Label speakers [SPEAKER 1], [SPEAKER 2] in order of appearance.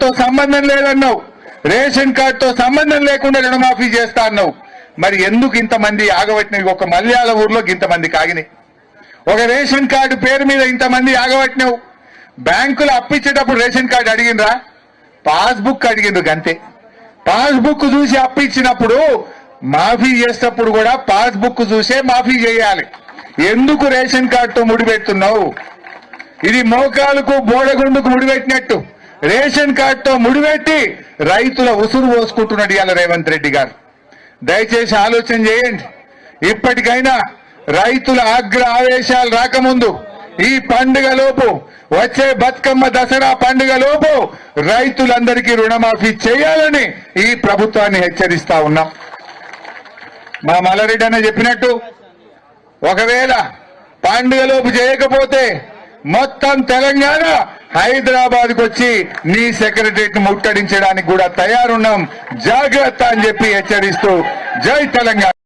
[SPEAKER 1] తో సంబంధం లేదన్నావు, రేషన్ కార్డుతో సంబంధం లేకుండా రుణమాఫీ చేస్తా అన్నావు. మరి ఎందుకు ఇంతమంది ఆగబట్టినవి? ఒక మల్యాల ఊర్లో ఇంతమంది కాగినాయి, ఒక రేషన్ కార్డు పేరు మీద ఇంతమంది ఆగబట్టినావు. బ్యాంకులు అప్పిచ్చేటప్పుడు రేషన్ కార్డు అడిగినరా? పాస్బుక్ అడిగిండ్రు గంతే. పాస్బుక్ చూసి అప్పిచ్చినప్పుడు మాఫీ చేసేటప్పుడు కూడా పాస్బుక్ చూసే మాఫీ చేయాలి. ఎందుకు రేషన్ కార్డుతో ముడిపెడుతున్నావు? ఇది మోకాలకు బోడగుండుకు ముడిపెట్టినట్టు రేషన్ కార్డుతో ముడిపెట్టి రైతుల ఉసురు పోసుకుంటున్నాడు ఇవాళ రేవంత్ రెడ్డి గారు. దయచేసి ఆలోచన చేయండి. ఇప్పటికైనా రైతుల ఆవేశాలు రాకముందు ఈ పండుగలోపు, వచ్చే బతుకమ్మ దసరా పండుగలోపు రైతులందరికీ రుణమాఫీ చేయాలని ఈ ప్రభుత్వాన్ని హెచ్చరిస్తా ఉన్నాం. మా మల్లారెడ్డి అన్న చెప్పినట్టు ఒకవేళ పండుగలోపు చేయకపోతే మొత్తం తెలంగాణ హైదరాబాద్కు వచ్చి నీ సెక్రటరియట్ ముట్టడించడానికి కూడా తయారున్నాం, జాగ్రత్త అని చెప్పి హెచ్చరిస్తూ జై తెలంగాణ.